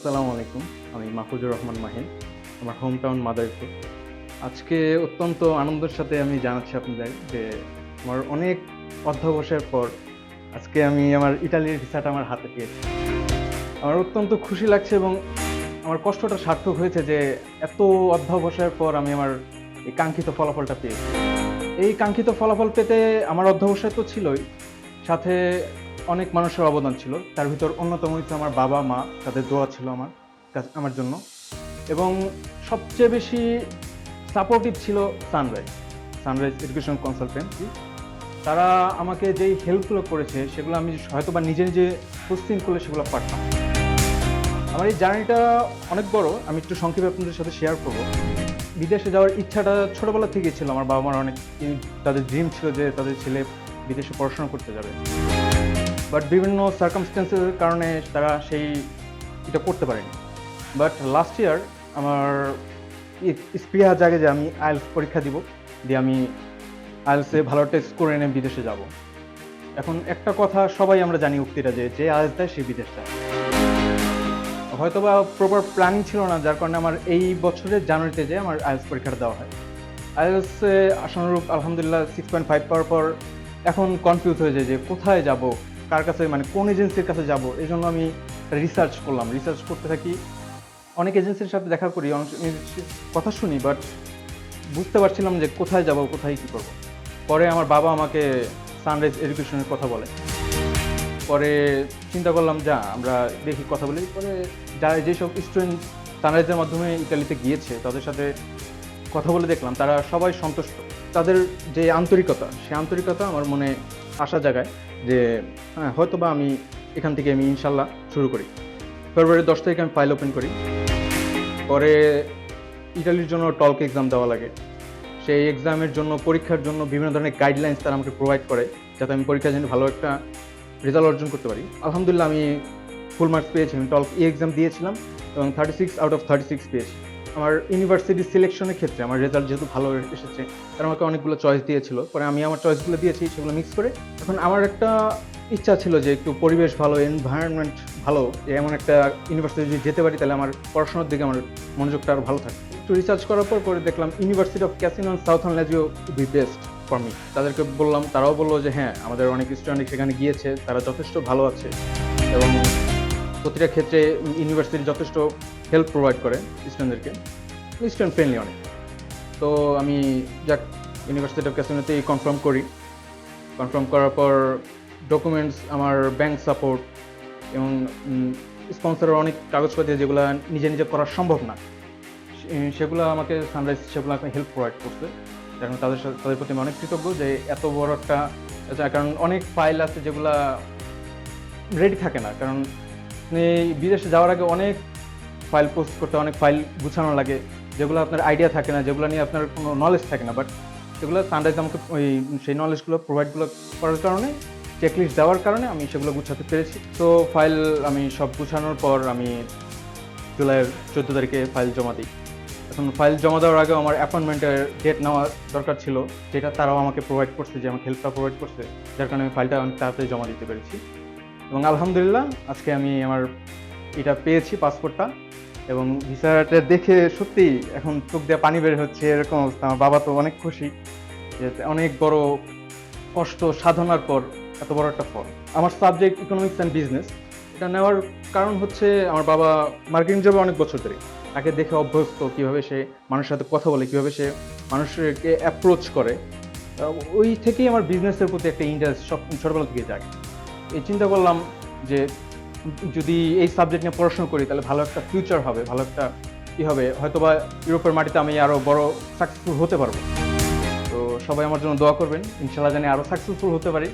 আসসালামু আলাইকুম। আমি মাহফুজুর রহমান মাহিন। আমার হোম টাউন মাদারীপুর। আজকে অত্যন্ত আনন্দের সাথে আমি জানাচ্ছি আপনাদের যে আমার অনেক অধ্যবসায়ের পর আজকে আমি আমার ইতালির ভিসাটা আমার হাতে পেয়েছি। আমার অত্যন্ত খুশি লাগছে এবং আমার কষ্টটা সার্থক হয়েছে যে এত অধ্যবসায়ের পর আমি আমার এই কাঙ্ক্ষিত ফলাফলটা পেয়েছি। এই কাঙ্ক্ষিত ফলাফল পেতে আমার অধ্যবসায় তো ছিলই, সাথে অনেক মানুষের অবদান ছিল। তার ভিতর অন্যতম হচ্ছে আমার বাবা-মা, তাদের দোয়া ছিল আমার জন্য। এবং সবচেয়ে বেশি সাপোর্টিভ ছিল সানরাইজ এডুকেশন কনসালটেন্সি। তারা আমাকে যেই হেল্পগুলো করেছে সেগুলো আমি হয়তোবা নিজে প্রস্তুত করলে সেগুলো পারতাম। আমার এই জার্নিটা অনেক বড়। আমি একটু সংক্ষেপে আপনাদের সাথে শেয়ার করব। বিদেশে যাওয়ার ইচ্ছাটা ছোটবেলা থেকেই ছিল। আমার বাবা-মার অনেক তাদের ড্রিম ছিল যে তাদের ছেলে বিদেশে পড়াশোনা করতে যাবে। বাট বিভিন্ন সার্কামস্ট্যান্সের কারণে তারা এটা করতে পারেনি। বাট লাস্ট ইয়ার আমার স্পৃহা জাগে যে আমি আইএলটিএস পরীক্ষা দিব, দিয়ে আমি আইএলটিএসে ভালো টেস্ট করে এনে বিদেশে যাব। এখন একটা কথা সবাই আমরা জানি, উক্তিটা যে আইএলটিএস দেয় সে বিদেশ যায়। হয়তোবা প্রপার প্ল্যানিং ছিল না, যার কারণে আমার এই বছরের জানুয়ারিতে যে আমার আইএলটিএস পরীক্ষাটা দেওয়া হয়। আইএলটিএসে আশানুরূপ আলহামদুলিল্লাহ 6.5 পাওয়ার পর এখন কনফিউজ হয়ে যায় যে কোথায় যাব, কার কাছে, মানে কোন এজেন্সির কাছে যাব। এই জন্য আমি রিসার্চ করতে থাকি। অনেক এজেন্সির সাথে দেখা করি, অনেক কথা শুনি, বাট বুঝতে পারছিলাম যে কোথায় যাব, কোথায় কী করব। পরে আমার বাবা আমাকে সানরাইজ এডুকেশনের কথা বলে। পরে চিন্তা করলাম আমরা দেখি কথা বলি। পরে যেসব স্টুডেন্ট সানরাইজের মাধ্যমে ইতালিতে গিয়েছে তাদের সাথে কথা বলে দেখলাম তারা সবাই সন্তুষ্ট। তাদের যে সে আন্তরিকতা আমার মনে আশা জাগায় যে হ্যাঁ, হয়তোবা আমি এখান থেকে ইনশাল্লাহ শুরু করি। ফেব্রুয়ারির 10 তারিখে আমি ফাইল ওপেন করি। পরে ইটালির জন্য টলক এক্সাম দেওয়া লাগে। সেই এক্সামের জন্য, পরীক্ষার জন্য বিভিন্ন ধরনের গাইডলাইন্স তারা আমাকে প্রোভাইড করে যাতে আমি পরীক্ষার জন্য ভালো একটা রেজাল্ট অর্জন করতে পারি। আলহামদুলিল্লাহ আমি ফুল মার্কস পেয়েছি। আমি টলক এক্সাম দিয়েছিলাম এবং 36 আউট অফ 36 পেয়েছি। আমার ইউনিভার্সিটি সিলেকশনের ক্ষেত্রে আমার রেজাল্ট যেহেতু ভালো এসেছে, তারা আমাকে অনেকগুলো চয়েস দিয়েছিল। পরে আমি আমার চয়েসগুলো দিয়েছি, সেগুলো মিক্স করে। এখন আমার একটা ইচ্ছা ছিল যে একটু পরিবেশ ভালো, এনভায়রনমেন্ট ভালো, এমন একটা ইউনিভার্সিটি যদি যেতে পারি তাহলে আমার পড়াশোনার দিকে আমার মনোযোগটা আরও ভালো থাকে। একটু রিসার্চ করার পর দেখলাম university of Cassino and southern Lazio be best for me. তাদেরকে বললাম, তারাও বললো যে হ্যাঁ, আমাদের অনেক স্টুডেন্ট সেখানে গিয়েছে, তারা যথেষ্ট ভালো আছে এবং প্রতিটা ক্ষেত্রে ইউনিভার্সিটি যথেষ্ট হেল্প প্রোভাইড করে স্টুডেন্টদেরকে, স্টুডেন্ট ফ্রেন্ডলি অনেক। তো আমি ইউনিভার্সিটি অফ ক্যাসিনোতেই কনফার্ম করার পর ডকুমেন্টস, আমার ব্যাংক সাপোর্ট এবং স্পন্সরের অনেক কাগজপাতি যেগুলো নিজে করা সম্ভব না, সেগুলো আমাকে সানরাইজ হেল্প প্রোভাইড করছে। কারণ তাদের প্রতি আমি অনেক কৃতজ্ঞ যে এত বড় একটা, কারণ অনেক ফাইল আছে যেগুলা রেডি থাকে না। কারণ বিদেশে যাওয়ার আগে অনেক ফাইল পোস্ট করতে, অনেক ফাইল গুছানো লাগে, যেগুলো আপনার আইডিয়া থাকে না, যেগুলো নিয়ে আপনার কোনো নলেজ থাকে না। বাট সেগুলো সানরাইজ আমাকে সেই নলেজগুলো প্রোভাইডগুলো করার কারণে, চেকলিস্ট দেওয়ার কারণে আমি সেগুলো গুছাতে পেরেছি। তো ফাইল আমি সব গুছানোর পর আমি জুলাইয়ের 14 তারিখে ফাইল জমা দিই। এখন ফাইল জমা দেওয়ার আগে আমার অ্যাপয়েন্টমেন্টের ডেট নেওয়া দরকার ছিল, যেটা তারাও আমাকে প্রোভাইড করছে, যে আমাকে হেল্পটা প্রোভাইড করছে, যার কারণে আমি ফাইলটা অনেক তাড়াতাড়ি জমা দিতে পেরেছি। এবং আলহামদুলিল্লাহ আজকে আমি আমার এটা পেয়েছি, পাসপোর্টটা। এবং ভিসাটা দেখে সত্যি এখন চোখ দিয়ে পানি বের হচ্ছে, এরকম অবস্থা। আমার বাবা তো অনেক খুশি যে অনেক বড় কষ্ট সাধনার পর এত বড় একটা ফল। আমার সাবজেক্ট ইকোনমিক্স অ্যান্ড বিজনেস। এটা নেওয়ার কারণ হচ্ছে আমার বাবা মার্কেটিং জবে অনেক বছর ধরে, তাকে দেখে অভ্যস্ত কীভাবে সে মানুষের সাথে কথা বলে, কীভাবে সে মানুষকে অ্যাপ্রোচ করে। ওই থেকেই আমার বিজনেসের প্রতি একটা ইন্টারেস্ট সব ছোটবেলা থেকে জাগে। এই চিন্তা করলাম যে যদি এই সাবজেক্ট নিয়ে পড়াশোনা করি তাহলে ভালো একটা ফিউচার হবে, ভালো একটা হবে, হয়তোবা ইউরোপের মাটিতে আমি আরও বড় সাকসেসফুল হতে পারবো। তো সবাই আমার জন্য দোয়া করবেন, ইনশাআল্লাহ জানি আরও সাকসেসফুল হতে পারি।